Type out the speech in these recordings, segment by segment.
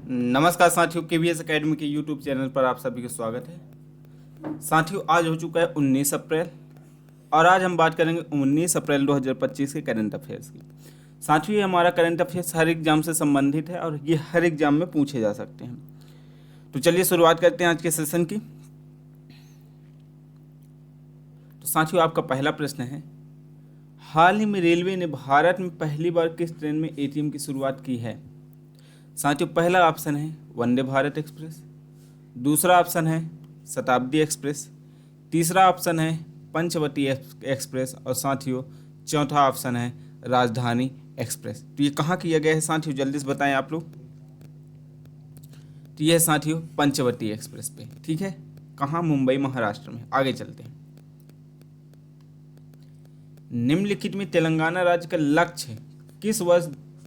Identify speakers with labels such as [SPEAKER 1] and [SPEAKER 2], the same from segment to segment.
[SPEAKER 1] नमस्कार साथियों, KVS academy के यूट्यूब चैनल पर आप सभी का स्वागत है। साथियों, आज हो चुका है 19 अप्रैल और आज हम बात करेंगे 19 अप्रैल 2025 के करंट अफेयर्स की। साथियों, ये हमारा करंट अफेयर्स हर एग्जाम से संबंधित है और ये हर एग्जाम में पूछे जा सकते हैं। तो चलिए शुरुआत करते हैं आज के सेशन की। तो साथियों, आपका पहला प्रश्न है, हाल ही में रेलवे ने भारत में पहली बार किस ट्रेन में एटीएम की शुरुआत की है? साथियों, पहला ऑप्शन है वंदे भारत एक्सप्रेस, दूसरा ऑप्शन है शताब्दी एक्सप्रेस, तीसरा ऑप्शन है पंचवटी एक्सप्रेस और साथियों चौथा ऑप्शन है राजधानी एक्सप्रेस। तो ये कहाँ किया गया है साथियों, जल्दी से बताएं आप लोग। तो ये है साथियों पंचवटी एक्सप्रेस पे, ठीक है। कहाँ? मुंबई महाराष्ट्र में। आगे चलते हैं। निम्नलिखित में तेलंगाना राज्य का लक्ष्य किस वर्ष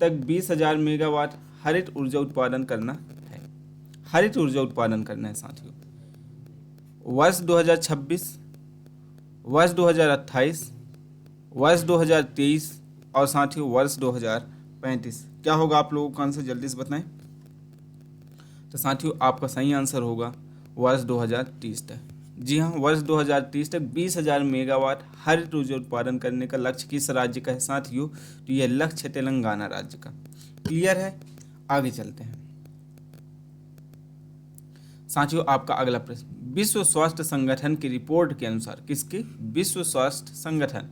[SPEAKER 1] तक 20,000 मेगावाट हरित ऊर्जा उत्पादन करना है? हरित ऊर्जा उत्पादन करना है साथियों। वर्ष 2026, वर्ष 2028, वर्ष 2023 और साथियों वर्ष 2035। क्या होगा आप लोगों का आंसर, जल्दी से बताएं। तो साथियों आपका सही आंसर होगा वर्ष 2030 तक। जी हाँ, वर्ष 2030 तक 20,000 मेगावाट हरित ऊर्जा उत्पादन करने का लक्ष्य किस राज्य का है साथियों? तो यह लक्ष्य है तेलंगाना राज्य का। क्लियर है? आगे चलते हैं। साथियों आपका अगला प्रश्न, विश्व स्वास्थ्य संगठन की रिपोर्ट के अनुसार, किसके? विश्व स्वास्थ्य संगठन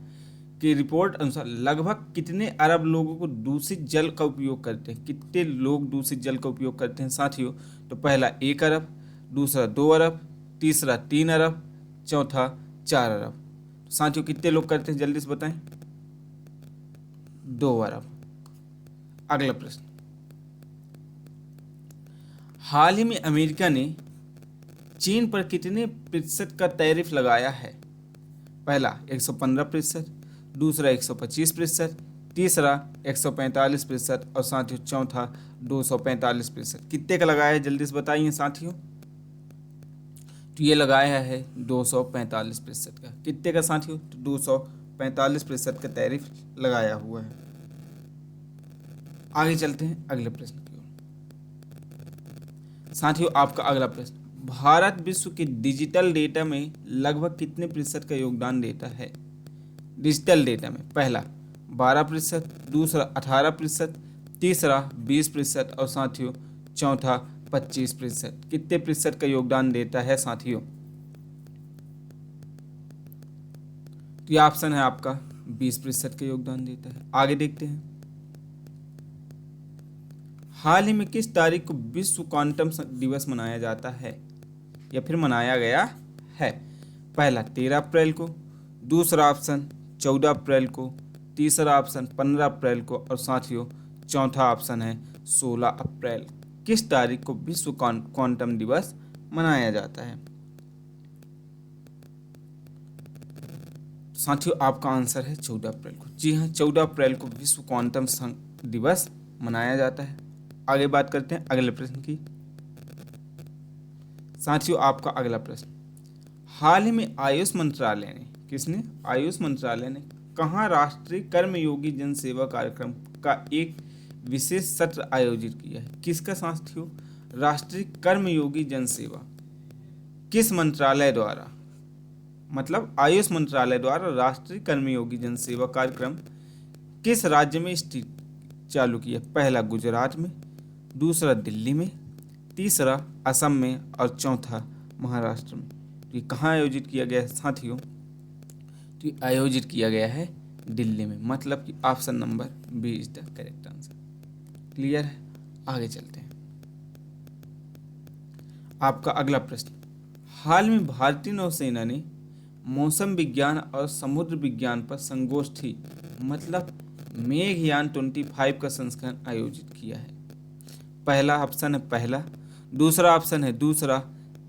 [SPEAKER 1] की रिपोर्ट अनुसार लगभग कितने अरब लोगों को दूषित जल का उपयोग करते हैं? कितने लोग दूषित जल का उपयोग करते हैं साथियों? तो पहला 1 अरब, दूसरा 2 अरब, तीसरा 3 अरब, चौथा 4 अरब। साथियों कितने लोग करते हैं, जल्दी से बताएं। 2 अरब। अगला प्रश्न, हाल ही में अमेरिका ने चीन पर कितने प्रतिशत का टैरिफ लगाया है? पहला 115%, दूसरा 125%, तीसरा 145% और साथियों चौथा 245%। कितने का लगाया है, जल्दी से बताइए साथियों। तो ये लगाया है 245% का। कितने का साथियों? तो 245% का टैरिफ लगाया हुआ है। आगे चलते हैं अगले प्रश्न की ओर। साथियों आपका अगला प्रश्न, भारत विश्व के डिजिटल डेटा में लगभग कितने प्रतिशत का योगदान देता है? डिजिटल डेटा में पहला 12%, दूसरा 18%, तीसरा 20% और साथियों चौथा 25%। कितने प्रतिशत का योगदान देता है साथियों? तो ये ऑप्शन है आपका 20% का योगदान देता है। आगे देखते हैं। हाल ही में किस तारीख को विश्व क्वांटम दिवस मनाया जाता है या फिर मनाया गया है? पहला 13 अप्रैल को, दूसरा ऑप्शन 14 अप्रैल को, तीसरा ऑप्शन 15 अप्रैल को और साथियों चौथा ऑप्शन है 16 अप्रैल। किस तारीख को विश्व क्वांटम दिवस मनाया जाता है? साथियों आपका आंसर है 14 अप्रैल को। जी हाँ, 14 अप्रैल को विश्व क्वांटम दिवस मनाया जाता है। आगे बात करते हैं अगले प्रश्न की। साथियों आपका अगला प्रश्न, हाल ही में आयुष मंत्रालय ने, किसने? आयुष मंत्रालय ने कहाँ राष्ट्रीय कर्मयोगी जन सेवा कार्यक्रम का एक विशेष सत्र आयोजित किया है? किसका साथियों? राष्ट्रीय कर्मयोगी जन सेवा। किस मंत्रालय द्वारा? मतलब आयुष मंत्रालय द्वारा राष्ट्रीय कर्मयोगी जन सेवा कार्यक्रम किस राज्य में स्थित चालू किया? पहला गुजरात में, दूसरा दिल्ली में, तीसरा असम में और चौथा महाराष्ट्र में। तो ये कहाँ आयोजित किया गया है साथियों? तो ये आयोजित किया गया है दिल्ली में। मतलब कि option number B is the correct answer. Clear है? आगे चलते हैं। आपका अगला प्रश्न, हाल में भारतीय नौसेना ने मौसम विज्ञान और समुद्र विज्ञान पर संगोष्ठी मतलब मेघयान 25 का संस्करण आयोजित किया है। पहला ऑप्शन है पहला, दूसरा ऑप्शन है दूसरा,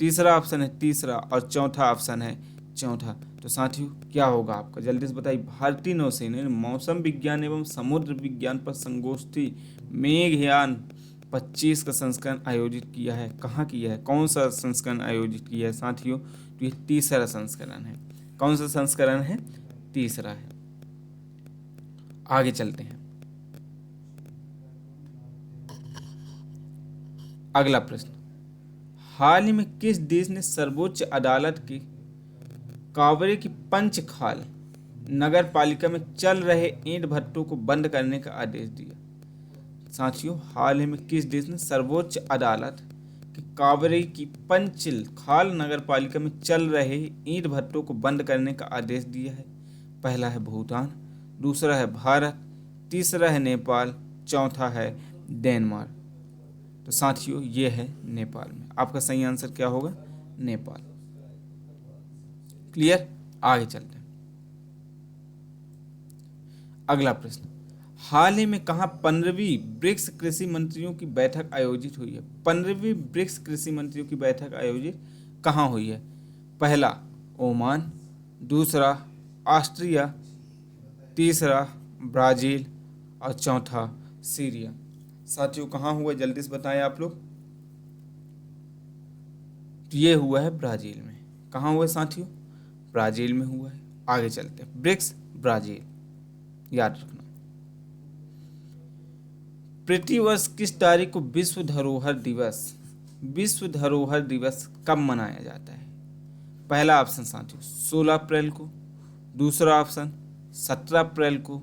[SPEAKER 1] तीसरा ऑप्शन है तीसरा और चौथा ऑप्शन है चौथा। तो साथियों क्या होगा आपका, जल्दी से बताइए। भारतीय नौसेना ने मौसम विज्ञान एवं समुद्र विज्ञान पर संगोष्ठी मेघयान 25 का संस्करण आयोजित किया है। कहाँ किया है? कौन सा संस्करण आयोजित किया है साथियों? तो ये तीसरा संस्करण है। कौन सा संस्करण है? तीसरा है। आगे चलते हैं। अगला प्रश्न, हाल ही में किस देश ने सर्वोच्च अदालत के कांवरे की पंचखाल नगर पालिका में चल रहे ईंट भट्टों को बंद करने का आदेश दिया? साथियों, हाल ही में किस देश ने सर्वोच्च अदालत के कांवरे की पंचखाल नगर पालिका में चल रहे ईंट भट्टों को बंद करने का आदेश दिया है? पहला है भूटान, दूसरा है भारत, तीसरा है नेपाल, चौथा है डेनमार्क। तो साथियों, ये है नेपाल में। आपका सही आंसर क्या होगा? नेपाल। क्लियर? आगे चलते हैं। अगला प्रश्न, हाल ही में कहाँ 15वीं ब्रिक्स कृषि मंत्रियों की बैठक आयोजित हुई है? 15वीं ब्रिक्स कृषि मंत्रियों की बैठक आयोजित कहाँ हुई है? पहला ओमान, दूसरा ऑस्ट्रिया, तीसरा ब्राजील और चौथा सीरिया। साथियों, कहाँ हुआ जल्दी से बताएं आप लोग। तो ये हुआ है ब्राजील में। कहाँ हुआ साथियों? ब्राजील में हुआ है। आगे चलते हैं। ब्रिक्स ब्राजील, याद रखना। प्रतिवर्ष किस तारीख को विश्व धरोहर दिवस कब मनाया जाता है? पहला ऑप्शन साथियों 16 अप्रैल को, दूसरा ऑप्शन 17 अप्रैल को,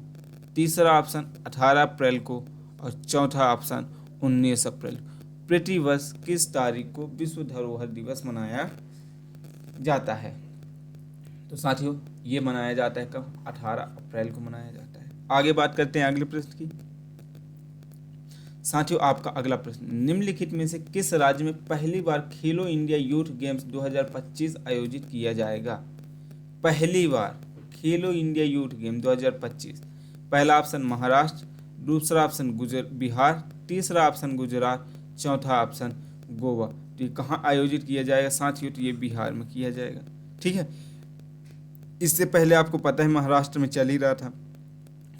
[SPEAKER 1] तीसरा ऑप्शन 18 अप्रैल को और चौथा ऑप्शन 19 अप्रैल को। प्रतिवर्ष किस तारीख को विश्व धरोहर दिवस मनाया जाता है? तो साथियों, ये मनाया जाता है कब? 18 अप्रैल को मनाया जाता है। आगे बात करते हैं अगले प्रश्न की। साथियों, आपका अगला प्रश्न, निम्नलिखित में से किस राज्य में पहली बार खेलो इंडिया यूथ गेम्स 2025 आयोजित किया जाएगा? पहली बार खेलो इंडिया यूथ गेम 2025। पहला ऑप्शन महाराष्ट्र, दूसरा ऑप्शन बिहार, तीसरा ऑप्शन गुजरात, चौथा ऑप्शन गोवा। तो ये कहाँ आयोजित किया जाएगा साथियों? तो ये बिहार में किया जाएगा। ठीक है, इससे पहले आपको पता है महाराष्ट्र में चल ही रहा था,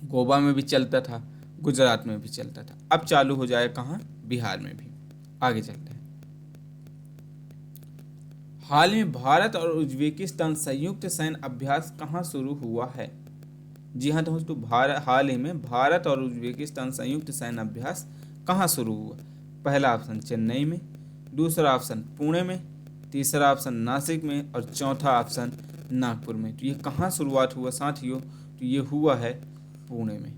[SPEAKER 1] गोवा में भी चलता था, गुजरात में भी चलता था। अब चालू हो जाएगा कहाँ? बिहार में भी। आगे चलते हैं। हाल में भारत और उज्बेकिस्तान संयुक्त सैन्य अभ्यास कहाँ शुरू हुआ है? जी हाँ दोस्तों, हाल ही में भारत और उज्बेकिस्तान संयुक्त सैन्य अभ्यास कहाँ शुरू हुआ? पहला ऑप्शन चेन्नई में, दूसरा ऑप्शन पुणे में, तीसरा ऑप्शन नासिक में और चौथा ऑप्शन नागपुर में। तो ये कहाँ शुरुआत हुआ साथियों? तो ये हुआ है पुणे में।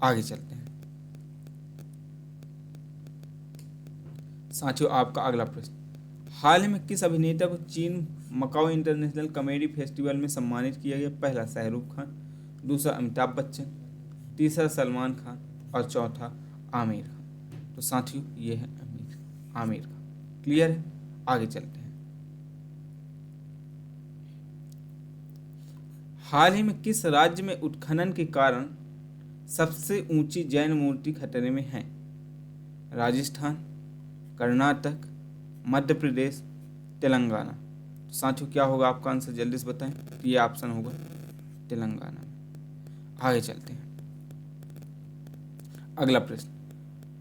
[SPEAKER 1] आगे चलते हैं। साथियों, आपका अगला प्रश्न, हाल ही में किस अभिनेता को चीन मकाओ इंटरनेशनल कॉमेडी फेस्टिवल में सम्मानित किया गया? पहला शाहरुख खान, दूसरा अमिताभ बच्चन, तीसरा सलमान खान और चौथा आमिर खान। तो साथियों, ये है आमिर खान। क्लियर है? आगे चलते हैं। हाल ही में किस राज्य में उत्खनन के कारण सबसे ऊंची जैन मूर्ति खतरे में है? राजस्थान, कर्नाटक, मध्य प्रदेश, तेलंगाना। तो साथियों, क्या होगा आपका आंसर? जल्दी से बताएं। तो ये ऑप्शन होगा तेलंगाना में। आगे चलते हैं। अगला प्रश्न,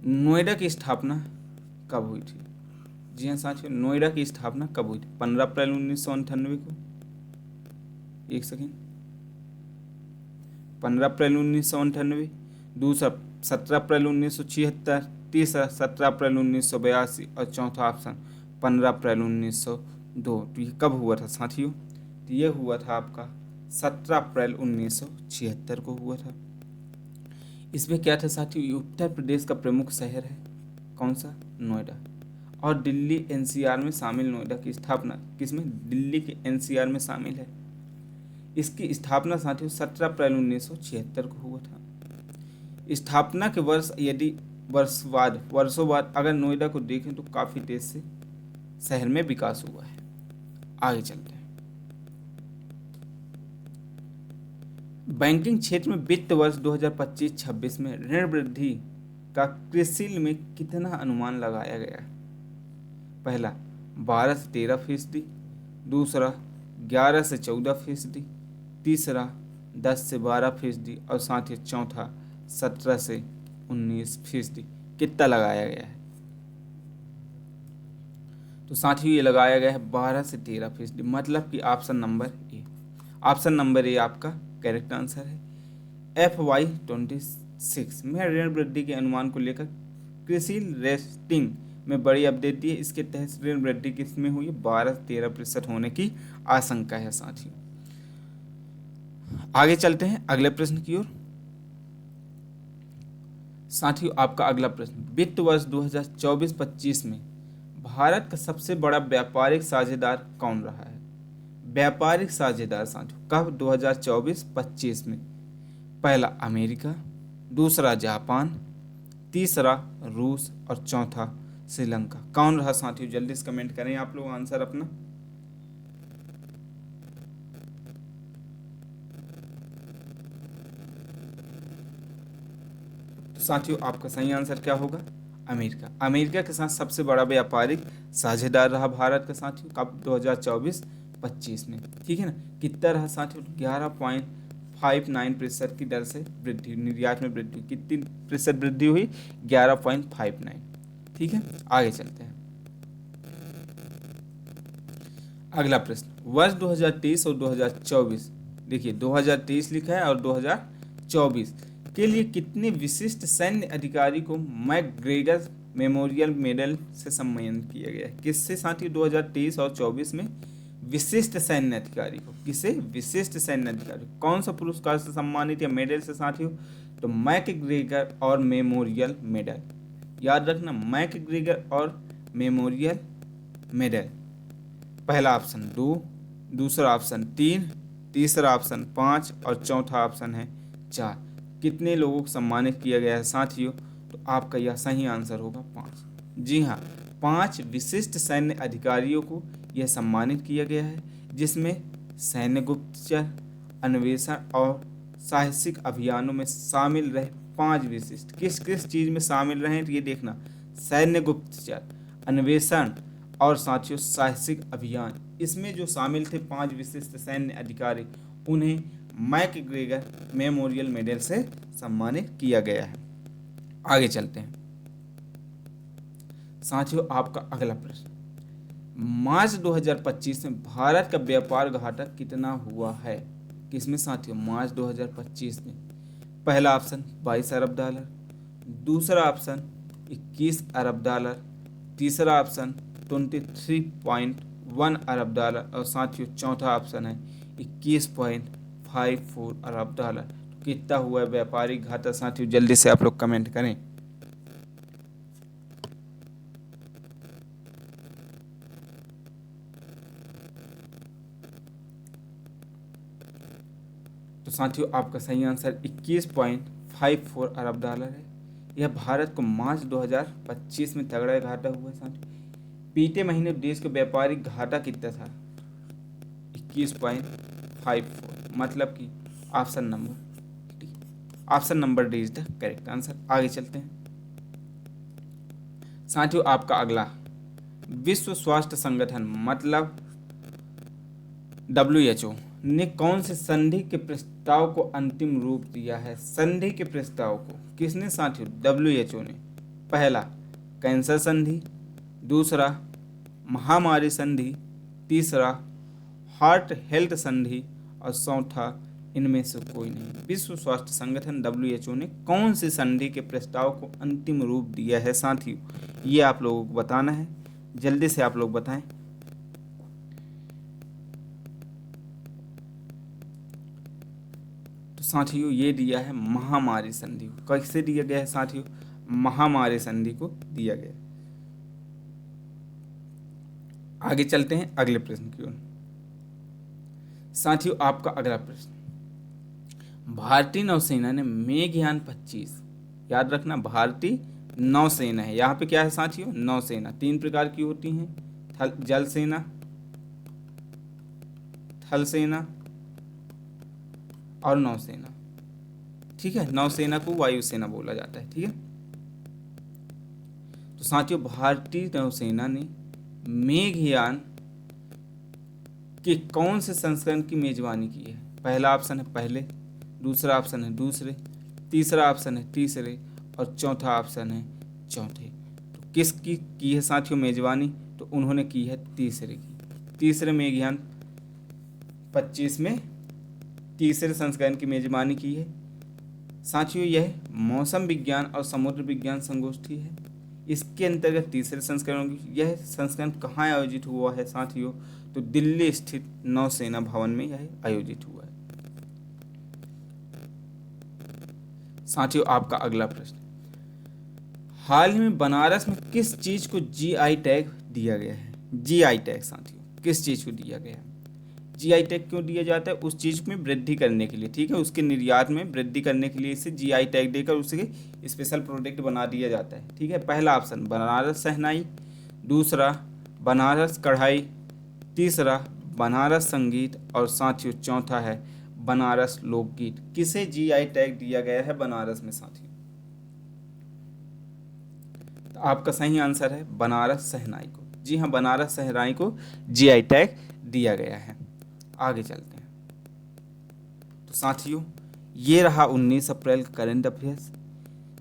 [SPEAKER 1] नोएडा की स्थापना कब हुई थी? जी हाँ साथियों, नोएडा की स्थापना कब हुई थी? 15 अप्रैल 1998 को। एक सेकेंड, 15 अप्रैल 1998, दूसरा 17 अप्रैल 1976, तीसरा 17 अप्रैल 1982 और चौथा ऑप्शन 15 अप्रैल 1902। तो ये कब हुआ था साथियों? तो ये हुआ था आपका 17 अप्रैल 1976 को हुआ था। इसमें क्या था साथियों? ये उत्तर प्रदेश का प्रमुख शहर है। कौन सा? नोएडा। और दिल्ली एनसीआर में शामिल। नोएडा की स्थापना किसमें? दिल्ली के एनसीआर में शामिल है। इसकी स्थापना साथियों 17 अप्रैल 1976 को हुआ था। स्थापना के वर्ष यदि वर्षों बाद अगर नोएडा को देखें तो काफ़ी तेज से शहर में विकास हुआ है। आगे चलते हैं। बैंकिंग क्षेत्र में वित्त वर्ष 2025-26 में ऋण वृद्धि का क्रिसिल में कितना अनुमान लगाया गया है? पहला 12 से 13%, दूसरा 11 से 14%, तीसरा 10 से 12% और साथ ही चौथा 17 से 19%। कितना लगाया गया है? तो साथियों, ये लगाया गया है 12 से 13%, मतलब कि option number A. Option number A आपका करेक्ट आंसर है। FY26 में ऋण वृद्धि के अनुमान को लेकर कृषि रेटिंग में बड़ी अपडेट दी है। इसके तहत ऋण वृद्धि किसमें हुई? 12-13% होने की आशंका है साथियों। आगे चलते हैं अगले प्रश्न की ओर। साथियों आपका अगला प्रश्न, वित्त वर्ष 2024-25 में भारत का सबसे बड़ा व्यापारिक साझेदार कौन रहा है? व्यापारिक साझेदार साथियों कब? 2024-25 में। पहला अमेरिका, दूसरा जापान, तीसरा रूस और चौथा श्रीलंका। कौन रहा साथियों? जल्दी से कमेंट करें आप लोग आंसर अपना। तो साथियों आपका सही आंसर क्या होगा? अमेरिका। अमेरिका के साथ सबसे बड़ा व्यापारिक साझेदार रहा भारत का साथियों कब? 2024-25 में। ठीक है ना। कितना रहा साथियों? 11.59% की दर से वृद्धि, निर्यात में वृद्धि। कितनी प्रतिशत वृद्धि हुई? 11.59। ठीक है, आगे चलते हैं। अगला प्रश्न, वर्ष 2023 और 2024, देखिए 2023 लिखा है और 2024 के लिए कितने विशिष्ट सैन्य अधिकारी को मैकग्रेगर मेमोरियल मेडल से सम्मानित किया गया है? किससे साथियों? 2023 और 24 में विशिष्ट सैन्य अधिकारी को। किसे? विशिष्ट सैन्य अधिकारी। कौन सा पुरस्कार से सम्मानित या मेडल से साथियों? तो मैकग्रेगर और मेमोरियल मेडल। याद रखना, मैकग्रेगर और मेमोरियल मेडल। पहला ऑप्शन 2, दूसरा ऑप्शन 3, तीसरा ऑप्शन 5 और चौथा ऑप्शन है 4। कितने लोगों को सम्मानित किया गया है साथियों? तो आपका यह सही आंसर होगा 5। जी हाँ, 5 विशिष्ट सैन्य अधिकारियों को यह सम्मानित किया गया है, जिसमें सैन्य गुप्तचर, अन्वेषण और साहसिक अभियानों में शामिल रहे 5 विशिष्ट। किस किस चीज़ में शामिल रहे तो ये देखना, सैन्य गुप्तचर, अन्वेषण और साथियों साहसिक अभियान। इसमें जो शामिल थे 5 विशिष्ट सैन्य अधिकारी, उन्हें मैकग्रेगर मेमोरियल मेडल से सम्मानित किया गया है। आगे चलते हैं साथियों आपका अगला प्रश्न, मार्च 2025 में भारत का व्यापार घाटा कितना हुआ है? किसमें साथियों? मार्च 2025 में। पहला ऑप्शन 22 अरब डॉलर, दूसरा ऑप्शन 21 अरब डॉलर, तीसरा ऑप्शन 23.1 अरब डॉलर और साथियों चौथा ऑप्शन है 21.54 अरब डॉलर। तो कितना हुआ है व्यापारिक घाटा साथियों? जल्दी से आप लोग कमेंट करें। तो साथियों आपका सही आंसर 21.54 अरब डॉलर है। यह भारत को मार्च 2025 में तगड़ा घाटा हुआ है साथियों। बीते महीने देश का व्यापारिक घाटा कितना था? 21.54, मतलब कि option number D is the correct answer. आगे चलते हैं साथियों आपका अगला, विश्व स्वास्थ्य संगठन मतलब WHO ने कौन से संधि के प्रस्ताव को अंतिम रूप दिया है? संधि के प्रस्ताव को किसने साथियों? WHO ने। पहला कैंसर संधि, दूसरा महामारी संधि, तीसरा हार्ट हेल्थ संधि और चौथा इनमें से कोई नहीं। विश्व स्वास्थ्य संगठन WHO ने कौन सी संधि के प्रस्ताव को अंतिम रूप दिया है साथियों? ये आप लोगों को बताना है, जल्दी से आप लोग बताएं। तो साथियों ये दिया है महामारी संधि को। कैसे दिया गया है साथियों? महामारी संधि को दिया गया। आगे चलते हैं अगले प्रश्न की ओर। साथियों आपका अगला प्रश्न, भारतीय नौसेना ने मेघयान 25, याद रखना भारतीय नौसेना है, यहाँ पे क्या है साथियों? नौसेना 3 प्रकार की होती हैं, जल सेना, थल सेना और नौसेना। ठीक है, नौसेना को वायुसेना बोला जाता है। ठीक है, तो साथियों भारतीय नौसेना ने मेघयान के कौन से संस्करण की मेजबानी की है? पहला ऑप्शन है पहले, दूसरा ऑप्शन है दूसरे, तीसरा ऑप्शन है तीसरे और चौथा ऑप्शन है चौथे। तो किसकी की है साथियों मेजबानी? तो उन्होंने की है तीसरे की। तीसरे मेघयान 25 में तीसरे संस्करण की मेजबानी की है साथियों। यह मौसम विज्ञान और समुद्र विज्ञान संगोष्ठी है इसके अंतर्गत तीसरे संस्करण की यह संस्करण कहाँ आयोजित हुआ है साथियों, तो दिल्ली स्थित नौसेना भवन में यह आयोजित हुआ है। साथियों आपका अगला प्रश्न, हाल ही में बनारस में किस चीज को जीआई टैग दिया गया है। जीआई टैग साथियों किस चीज को दिया गया है। जीआई टैग क्यों दिया जाता है, उस चीज में वृद्धि करने के लिए, ठीक है, उसके निर्यात में वृद्धि करने के लिए इसे जीआई टैग देकर उसे स्पेशल प्रोडक्ट बना दिया जाता है, ठीक है। पहला ऑप्शन बनारस शहनाई, दूसरा बनारस कढ़ाई, तीसरा बनारस संगीत और साथियों चौथा है बनारस लोकगीत। किसे जीआई टैग दिया गया है बनारस में साथियों, तो आपका सही आंसर है बनारस शहनाई को। जी हाँ, बनारस शहनाई को जीआई टैग दिया गया है। आगे चलते हैं। तो साथियों ये रहा 19 अप्रैल का करंट अफेयर्स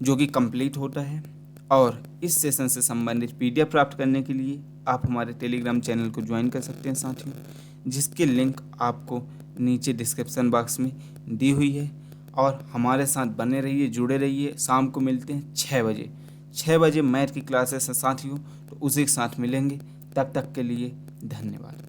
[SPEAKER 1] जो कि कंप्लीट होता है, और इस सेशन से संबंधित पीडीएफ प्राप्त करने के लिए आप हमारे टेलीग्राम चैनल को ज्वाइन कर सकते हैं साथियों, जिसकी लिंक आपको नीचे डिस्क्रिप्शन बॉक्स में दी हुई है। और हमारे साथ बने रहिए, जुड़े रहिए। शाम को मिलते हैं 6 बजे मैथ की क्लासेस हैं साथियों, तो उसी के साथ मिलेंगे। तब तक के लिए धन्यवाद।